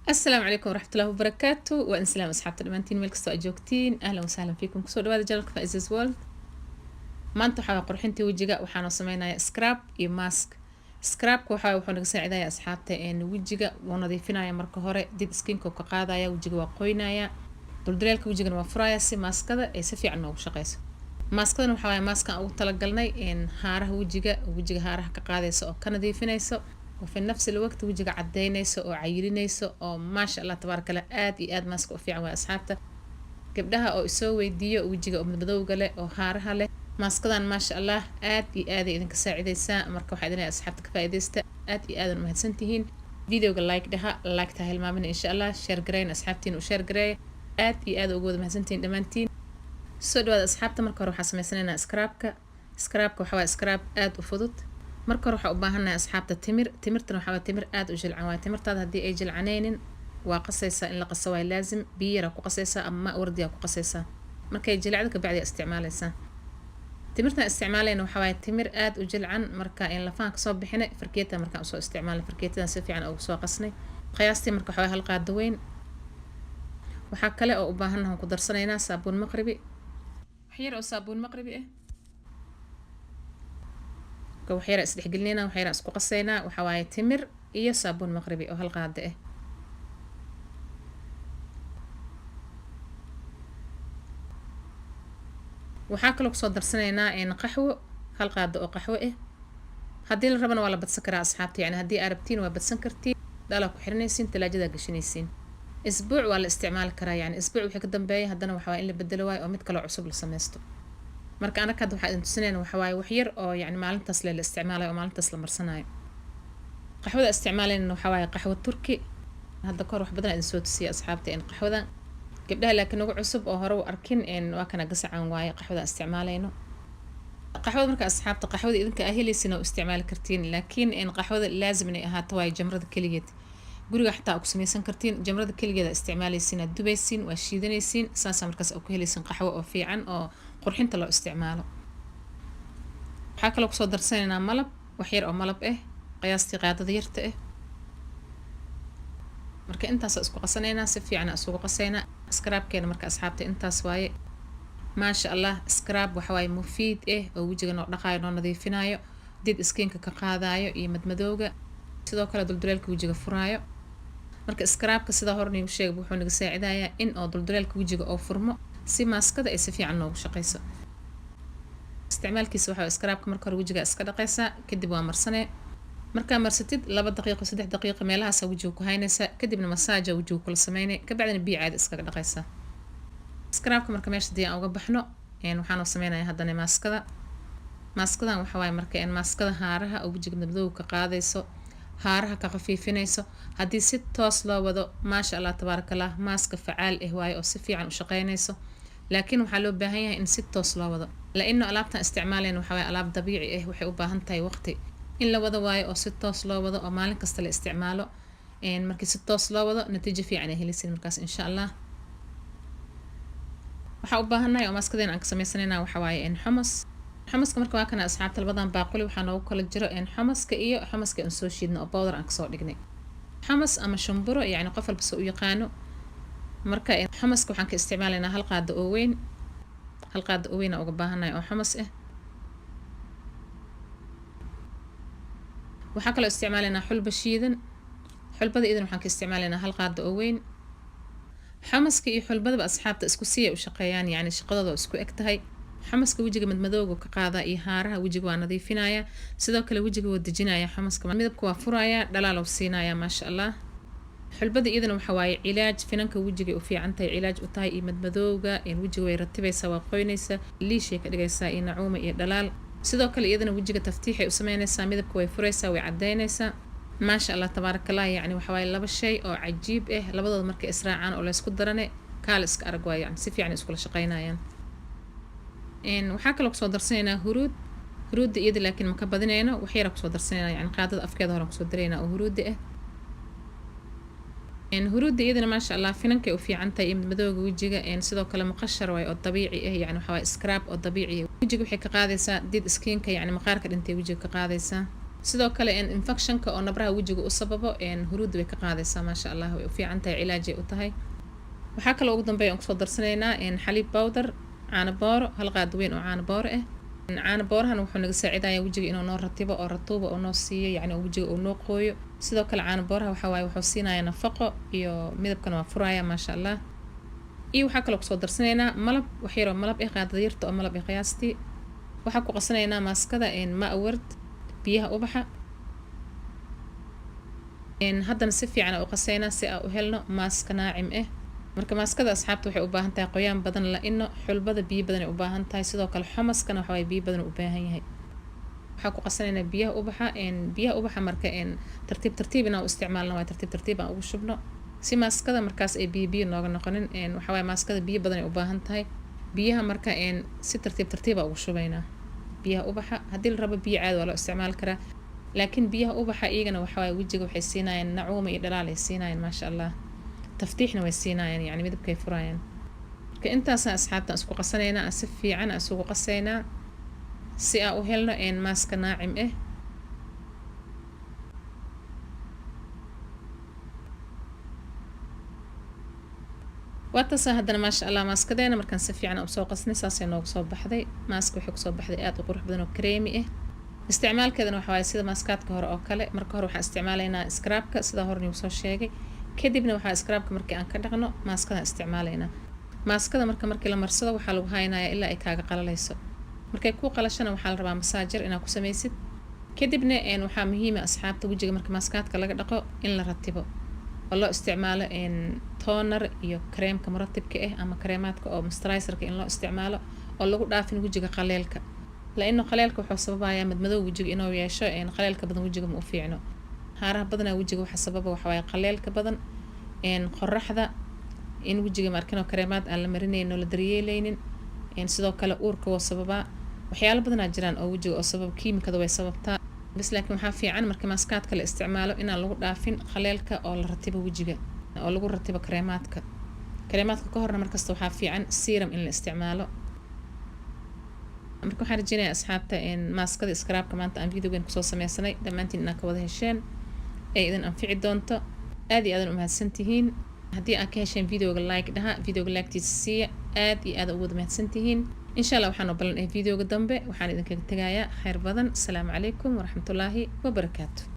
السلام عليكم ورحمة الله وبركاته وإن سلام أصحاب دمانتين مeel kastoo aad joogtiin ahlan wasahlan fiikum kusoo dhawaada janalka Faiza's World maanta waxaa qurxintii wajiga waxaan samaynayaa scrub iyo mask scrubka wuxuu naga saacidayaa asxaabta wajiga wuu nadiifinaya marka hore did skinka ka qaadaya wajiga waa qoynaya dulduleelka wajigana waa furaya si maskada ay si fiican ugu shaqeyso maskadana waxa waaye maskan ugu talagalnay haaraha wajiga haaraha ka qaadayso oo ka nadiifinayso وفي نفس الوقت وجهك عدينيسو او عيرينيسو او ما شاء الله تبارك الله آد ماسك او فيعن واصحابته gabdhaha oo isoo weydiiyo wajiga oo madmadowga leh oo haaraha leh maaskadan ma sha Allah aad idinka saacideysaa marka waxa idin asxaabta ka faa'iideysta aad u mahadsantihiin videoga like ta hilmaamin insha Allah share gareyn asxaabtiin u share gareey aad ugu wada mahadsantihiin dhamaantiin soo dhawaada asxaabta marka hore waxa sameysanaynaa scrubka waxa waa scrub aad u fudud marka hore waxa u baahanahay asxaabta timirtana waxa waa timir aad u jilcan waa timirtaada hadii ay jilcanaynin waa qasaysaa in la qaso waa laazim biyo yar ku qasaysaa ama wardiya ku qasaysaa markay jilcado ka bacdi isticmaalaysaa timirta isticmaalayna waxa waa timir aad u jilcan marka in lafaan ka soo bixinay fargeeta marka soo isticmaalay fargeetada si fiican ugu soo qasnay qiyaastii marka waxa hal qaado weyn waxa kale oo u baahanahay ku darsanaynaa saabuun maqribi waxyar oo saabuun maqribi waxyar isdhexgelinayna waxyar isku qasaynaa waxa waaye timir iyo saabuun maqribi oo hal qaado waxa kale oo soo darsanaynaa qaxwo hal qaado oo qaxwo hadii la rabana waa la badsan karaa asxaabta yani hadii arabtiin waa badsan kartiin dala ku xirnaysiin talaajada gashanaysiin isbuuc waa la isticmaali karaa yani isbuuc wixii ka dambeeyay hadana waxa waa in la bedelo waayo oo mid kale cusub la sameysto marka ana kad waxa intusinayna waxa waaye wax yar oo yani maalintaas la isticmaalayo oo maalintaas la marsanayo qaxwada isticmaalayna waxa waaye qaxwo turki hadda kor wax badan idin soo tusiya asxaabta in qaxwada gabdhaha laakiin ugu cusub oo hore u arkin waa kana gasacan waaye qaxwada isticmaalayno qaxwada marka asxaabta qaxwada idinka ahelaysin oo isticmaali kartiin laakiin qaxwada laazim inay ahaato waaye jamrada kaligeed guriga xataa ku sameysan kartiin jamrada kaligeeda isticmaalaysin aad dubaysin waa shiidanaysin saasa markaas ku helaysin qaxwo oo fiican oo qurxinta loo isticmaalo waxa kale oo soo darsanaynaa malab wax yar oo malab qiyaastii qaadada yarta marka intaas isku qasanaynaa si fiican isugu qasaynaa scrubkeena marka asxaabta intaas waaye ma sha Allah scrub waxa waaye mufiid oo wajiga noo dhaqaayo noo nadiifinayo did skinka ka qaadayo iyo madmadowga sidoo kale dulduleelka wajiga furaayo marka scrubka sida horni u sheegay wuxuu naga saacidayaa in oo dulduleelka wajiga oo furmo si maskada ay si fiican noogu shaqeyso isticmaalkiisa waxa scrubka marka hore wajiga iska dhaqaysaa kadib waa marsanee marka marsatid 2 daqiiqo 3 daqiiqo meelahaas wajiga ku haynaysa kadibna massage wajiga kula sameynay ka bacdina biyo caadi iska dhaqaysaa scrubka marka meesha diin uga baxno waxaan sameynayaa hadana maskadan waxa waaye marka maskada haaraha oo wajiga madmadowga ka qaadayso haaraha ka khafiifinayso hadii si toos loo wado ma sha Allah tabarakallah maska facaal waaye oo si fiican u shaqeynayso laakiin waxa loo baahan yahay in si toos loo wado laano alaabtan isticmaalayna waxa waaye alaab dabiici waxay u baahan tahay waqti in la wado waayo oo si toos loo wado oo maalin kasta la isticmaalo markii si toos loo wado natiijo fiican ay helaysin markaas insha Allah waxa u baahanahay oo maskadeen aan ka sameysanaynaa waxa waaye xamaska marka waa kana asxaabta labadan baaquli waxa noogu kala jiro xamaska iyo xamaska aan soo shiidno oo powder aan ka soo dhignay xamas ama shumburo yani qof walba soo u yaqaano marka xamaska waxaan ka isticmaalaynaa hal qaado oo weyn uga baahanahay oo xamas waxa kale isticmaalaynaa xulba shiidan xulbada idan waxaan ka isticmaalaynaa hal qaado oo weyn xamaska iyo xulbada asxaabta isku sii u shaqeeyaan yani shaqadooda isku eg tahay xamaska wajiga madmadowga ka qaada iyo haaraha wajiga waa nadiifinaya sidoo kale wajiga waa dejinaya xamaska midabka waa furaya dhalaal oo siinaya ma sha Allah xulbada idan waxa waaye cilaaj finanka wajiga u fiican tahay cilaaj u tahay madmadowga wajiga way ratibaysaa waa qoynaysa liishay ka dhigaysaa nacuuma iyo dhalaal sidoo kale iyadana wajiga taftiix ay u sameynaysaa midabka way furaysaa way cadeynaysaa ma sha Allah tabarakallah yani waxa waaye laba shay oo cajiib labadooda markay israacaan oo la isku darane kaal iska arag waa yani si fiican isku la shaqeynayaan waxa kale oo soo darsanaynaa huruudda iyada laakiin ma ka badinayno wax yar ku soo darsanaynaa yani qaadada afkeeda hore ku soo dareynaa oo huruudda huruudda iyadana ma sha Allah finankay u fiican tahay madmadowga wajiga sidoo kale muqashar way oo dabiici yani waxa waaye scrub oo dabiici wajiga waxay ka qaadaysaa did skinka yani maqaarka dhintay wajiga ka qaadaysaa sidoo kale infectionka oo nabraha wajiga u sababo huruudda way ka qaadaysaa maasha allah way u fiican tahay cilaaj ay u tahay waxaa kale ugu dambeeya aan kusoo darsanaynaa xaliib powder caano booro hal qaad weyn oo caano booro ah caano boorahan wuxuu naga saacidayaa wajiga inuu noo ratibo oo ratuuba oo noo siiyo yacni wajiga uu noo qooyo sidoo kale caano booraha waxaa waaye wuxuu siinayaa nafaqo iyo midabkana waa furaya maasha allah iyo waxaa kaloo kusoo darsanaynaa malab wax yaroo malab ah qaadada yarta oo malab ah qiyaastii waxaa ku qasanaynaa maaskada ma'ward biyaha ubaxa haddana si fiican u qasaynaa si aan u helno maaska naacim ah marka maaskada asxaabta waxay u baahan tahay qoyaan badan la ino xulbada biyo badan ay u baahan tahay sidoo kale xumaskana waxa way biyo badan u baahan yahay waxaa ku qasanaynaa biyaha ubaxa marka tartiib inaan u isticmaalno waa tartiib aan ugu shubno si maaskada markaas ay biyo nooga noqonin waxa way maaskada biyo badan ay u baahan tahay biyaha marka si tartiib ugu shubaynaa biyaha ubaxa haddii la rabo biyo caadi waa loo isticmaali karaa laakiin biyaha ubaxa iyagana waxa way wajiga waxay siinayaan nacuuma iyo dhalaal ay siinayaan maasha allah taftiixna way siinayaan yani midabkay furayaan marka intaasaan asxaabta isku qasanaynaa si fiican isugu qasaynaa si aan u helno maaska naacim ah waataasa haddana maasha allah maaskadeena markaan si fiican u soo qasnay saasay noogu soo baxday maaska waxay kusoo baxday aad u qurux badan oo kareemi ah isticmaalkeedana waxa waaye sida maaskaadka hore oo kale marka hore waxaan isticmaalaynaa scrubka sida hore nigu soo sheegay kadibna waxaa scrubka markii aan ka dhaqno maaskada isticmaalaynaa maaskada markii la marsado waxaa lagu haynayaa ilaa ay kaaga qalalayso markay ku qalashana waxaa la rabaa masaajar inaad ku samaysid kadibna waxaa muhiima asxaabta wajiga marka maaskaadka laga dhaqo in la ratibo oo loo isticmaalo toner iyo kareemka muratibka ah ama kareemaadka oo moisturizerka in loo isticmaalo oo lagu dhaafin wajiga qaleelka laano qaleelka wuxuu sababayaa madmadow wajiga inuu yeesho qaleelka badan wajiga ma u fiicno haaraha badanaa wajiga waxa sababa waxa waaye qaleelka badan qoraxda in wajiga markano kareemaad aan la marinayno la daryeelaynin sidoo kale uurka waa sababaa waxyaalo badanaa jiraan oo wajiga oo sabab kiimikada way sababtaa bas laakiin waxaa fiican marka maaskaadka la isticmaalo inaan lagu dhaafin qaleelka oo la ratibo wajiga oo lagu ratibo kareemaadka ka horna markasta waxaa fiican serum in la isticmaalo marka waxaan rajeynayaa asxaabta maaskada scrubka maanta aan videogan kusoo sameysanay dhammaantiin inaad ka wada hesheen ay idin anfici doonto aad iyo aadan u mahadsantihiin haddii aad ka hesheen videoga like dhaha videoga laagtiisa siiya aad iyo aad ugu wada mahadsantihiin insha allah waxaan oo ballan videoga dambe waxaan idinkaga tegayaa khayr badan asalaamu calaykum waraxmatullaahi wabarakaatu